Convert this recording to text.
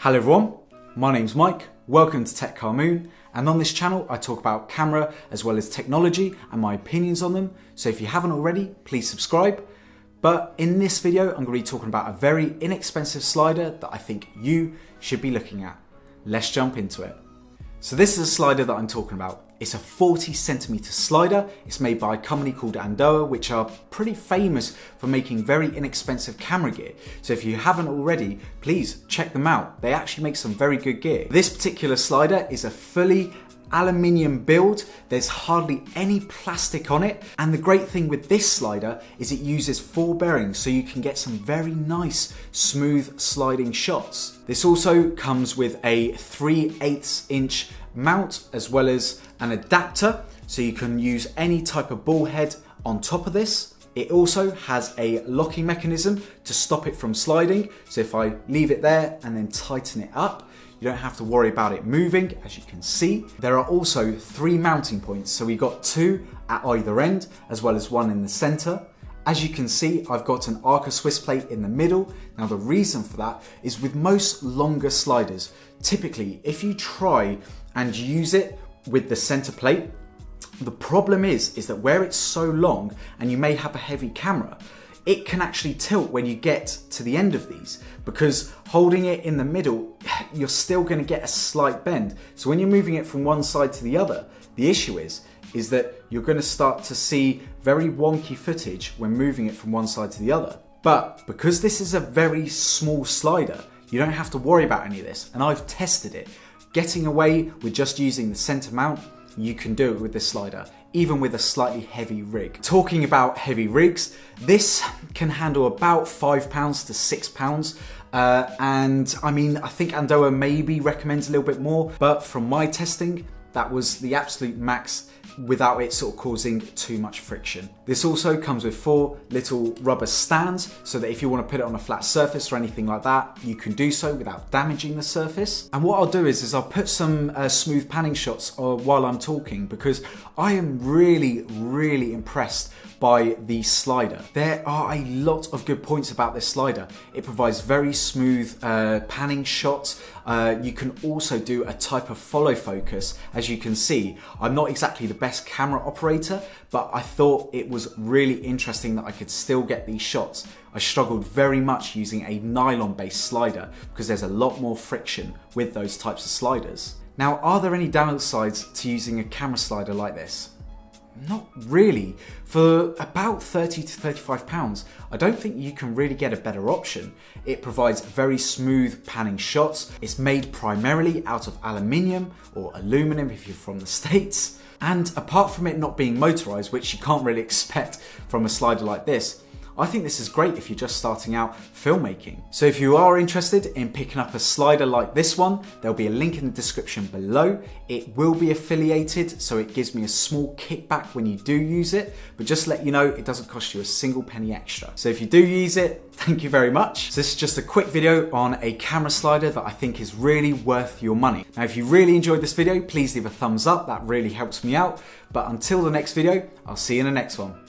Hello everyone, my name's Mike, welcome to Tech Car Moon, and on this channel I talk about camera as well as technology and my opinions on them, so if you haven't already, please subscribe. But in this video I'm going to be talking about a very inexpensive slider that I think you should be looking at. Let's jump into it. So this is a slider that I'm talking about. It's a 40cm slider. It's made by a company called Andoa, which are pretty famous for making very inexpensive camera gear. So if you haven't already, please check them out. They actually make some very good gear. This particular slider is a fully aluminium build. There's hardly any plastic on it. And the great thing with this slider is it uses 4 bearings, so you can get some very nice, smooth sliding shots. This also comes with a 3/8 inch mount as well as an adapter, so you can use any type of ball head on top of this. It also has a locking mechanism to stop it from sliding, so if I leave it there and then tighten it up, you don't have to worry about it moving, as you can see. There are also 3 mounting points, so we've got 2 at either end as well as 1 in the center. As you can see, I've got an Arca Swiss plate in the middle. Now the reason for that is with most longer sliders, typically if you try and use it with the center plate, the problem is that where it's so long and you may have a heavy camera, it can actually tilt when you get to the end of these, because holding it in the middle, you're still going to get a slight bend. So when you're moving it from one side to the other, the issue is that you're going to start to see very wonky footage when moving it from one side to the other. But because this is a very small slider, you don't have to worry about any of this, and I've tested it. Getting away with just using the center mount, you can do it with this slider, even with a slightly heavy rig. Talking about heavy rigs, this can handle about £5 to £6. And I mean, I think Andoa maybe recommends a little bit more, but from my testing, that was the absolute max without it sort of causing too much friction. This also comes with 4 little rubber stands, so that if you want to put it on a flat surface or anything like that, you can do so without damaging the surface. And what I'll do is I'll put some smooth panning shots while I'm talking, because I am really impressed by the slider. There are a lot of good points about this slider. It provides very smooth panning shots. You can also do a type of follow focus. As you can see, I'm not exactly the best camera operator, but I thought it was really interesting that I could still get these shots. I struggled very much using a nylon based slider because there's a lot more friction with those types of sliders. Now, are there any downsides to using a camera slider like this? Not really. For about £30 to £35, I don't think you can really get a better option. It provides very smooth panning shots. It's made primarily out of aluminium or aluminum if you're from the States. And apart from it not being motorized, which you can't really expect from a slider like this, I think this is great if you're just starting out filmmaking. So if you are interested in picking up a slider like this one, there'll be a link in the description below. It will be affiliated, so it gives me a small kickback when you do use it, but just to let you know, it doesn't cost you a single penny extra. So if you do use it, thank you very much. So this is just a quick video on a camera slider that I think is really worth your money. Now, if you really enjoyed this video, please leave a thumbs up. That really helps me out. But until the next video, I'll see you in the next one.